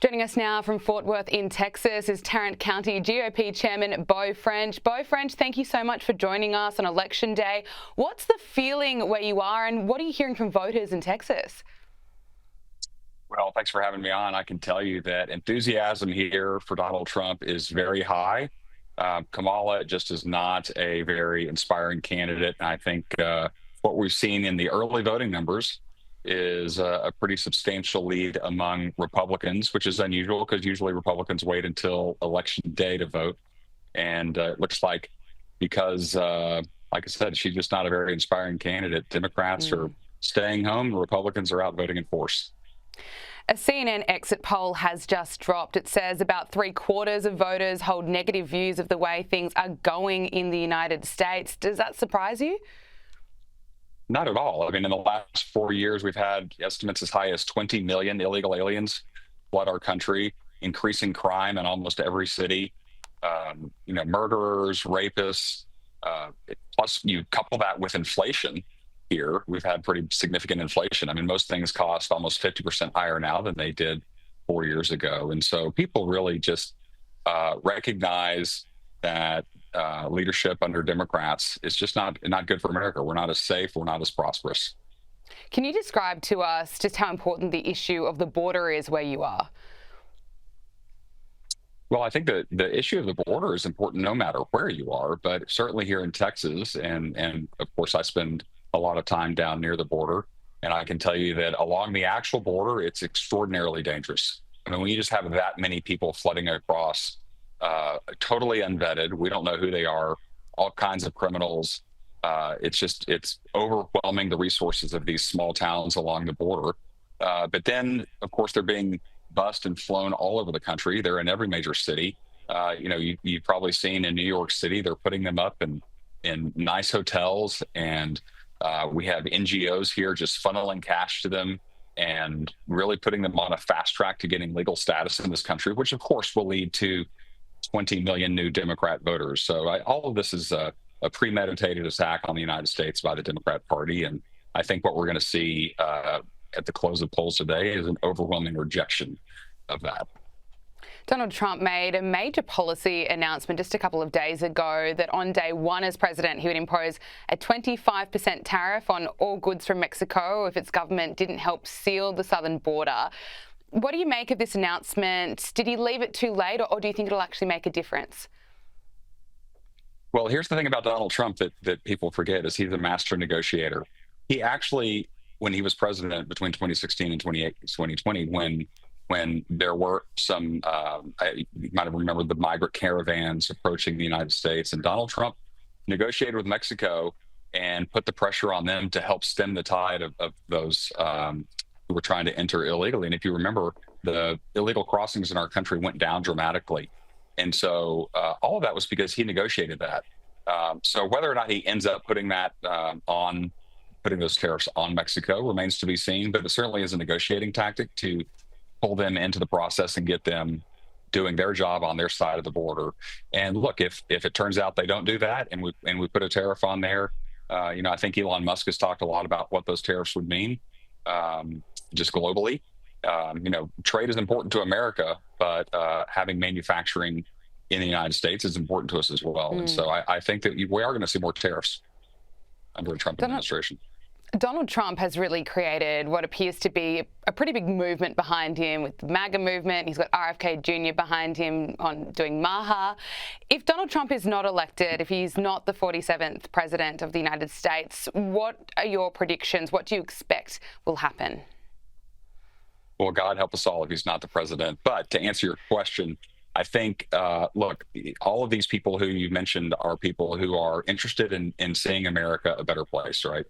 Joining us now from Fort Worth in Texas is Tarrant County GOP Chairman Beau French. Beau French, thank you so much for joining us on Election Day. What's the feeling where you are and what are you hearing from voters in Texas? Well, thanks for having me on. I can tell you that enthusiasm here for Donald Trump is very high. Kamala just is not a very inspiring candidate. And I think what we've seen in the early voting numbers is a pretty substantial lead among Republicans, which is unusual because usually Republicans wait until election day to vote. And it looks like because, like I said, she's just not a very inspiring candidate. Democrats are staying home, Republicans are out voting in force. A CNN exit poll has just dropped. It says about 3/4 of voters hold negative views of the way things are going in the United States. Does that surprise you? Not at all. I mean, in the last 4 years, we've had estimates as high as 20 million illegal aliens flood our country, increasing crime in almost every city. Murderers, rapists. Plus, you couple that with inflation. Here, we've had pretty significant inflation. I mean, most things cost almost 50% higher now than they did 4 years ago. And so people really just recognize that leadership under Democrats is just not good for America. We're not as safe. We're not as prosperous. Can you describe to us just how important the issue of the border is where you are? Well, I think that the issue of the border is important no matter where you are, but certainly here in Texas, and of course I spend a lot of time down near the border, and I can tell you that along the actual border, it's extraordinarily dangerous. I mean, when you just have that many people flooding across, totally unvetted, we don't know who they are, all kinds of criminals. It's overwhelming the resources of these small towns along the border. But then, of course, they're being bussed and flown all over the country. They're in every major city. You've probably seen in New York City, they're putting them up in nice hotels, and we have NGOs here just funneling cash to them and really putting them on a fast track to getting legal status in this country, which of course will lead to 20 million new Democrat voters. So all of this is a premeditated attack on the United States by the Democrat Party. And I think what we're going to see at the close of polls today is an overwhelming rejection of that. Donald Trump made a major policy announcement just a couple of days ago that on day one as president, he would impose a 25% tariff on all goods from Mexico if its government didn't help seal the southern border. What do you make of this announcement? Did he leave it too late, or do you think it'll actually make a difference? Well, here's the thing about Donald Trump that people forget is he's a master negotiator. He actually, when he was president between 2016 and 2020, when there were some, you might have remembered the migrant caravans approaching the United States, and Donald Trump negotiated with Mexico and put the pressure on them to help stem the tide of those who were trying to enter illegally. And if you remember, the illegal crossings in our country went down dramatically. And so all of that was because he negotiated that. So whether or not he ends up putting that putting those tariffs on Mexico remains to be seen, but it certainly is a negotiating tactic to pull them into the process and get them doing their job on their side of the border. And look, if it turns out they don't do that and we put a tariff on there, I think Elon Musk has talked a lot about what those tariffs would mean, just globally. Trade is important to America, but having manufacturing in the United States is important to us as well. And so I think that we are going to see more tariffs under the Trump administration. Donald Trump has really created what appears to be a pretty big movement behind him with the MAGA movement. He's got RFK Jr. behind him on doing MAGA. If Donald Trump is not elected, if he's not the 47th president of the United States, what are your predictions? What do you expect will happen? Well, God help us all if he's not the president. But to answer your question, I think, look, all of these people who you mentioned are people who are interested in seeing America a better place, right?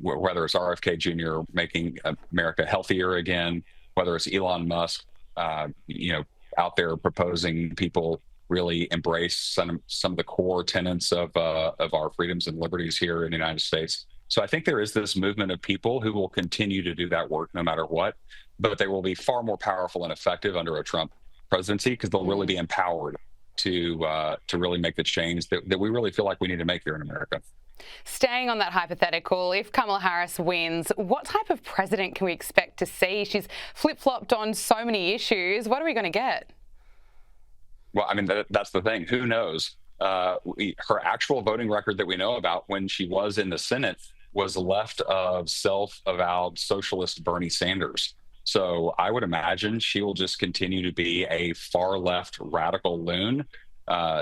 Whether it's RFK Jr. making America healthier again, whether it's Elon Musk, out there proposing people really embrace some of the core tenets of our freedoms and liberties here in the United States. So I think there is this movement of people who will continue to do that work no matter what, but they will be far more powerful and effective under a Trump presidency because they'll really be empowered to really make the change that we really feel like we need to make here in America. Staying on that hypothetical, if Kamala Harris wins, what type of president can we expect to see? She's flip-flopped on so many issues. What are we going to get? Well, I mean, that's the thing. Who knows? Her actual voting record that we know about when she was in the Senate was left of self-avowed socialist Bernie Sanders. So I would imagine she will just continue to be a far left radical loon,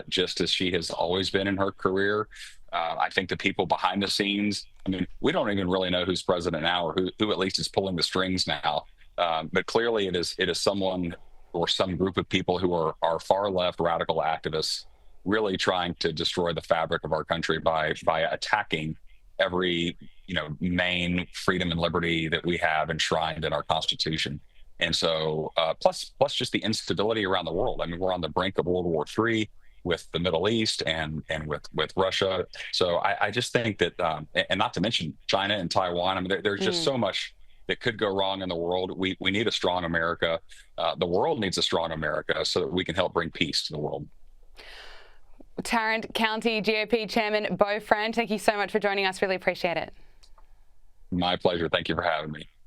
just as she has always been in her career. I think the people behind the scenes, I mean, we don't even really know who's president now or who at least is pulling the strings now. But clearly it is someone or some group of people who are far left radical activists really trying to destroy the fabric of our country by attacking every main freedom and liberty that we have enshrined in our Constitution. And so plus just the instability around the world. I mean, we're on the brink of World War III with the Middle East and with Russia. So I just think that, and not to mention China and Taiwan. I mean, there's just so much that could go wrong in the world. We need a strong America. The world needs a strong America so that we can help bring peace to the world. Tarrant County GOP Chairman Beau Frant, thank you so much for joining us. Really appreciate it. My pleasure. Thank you for having me.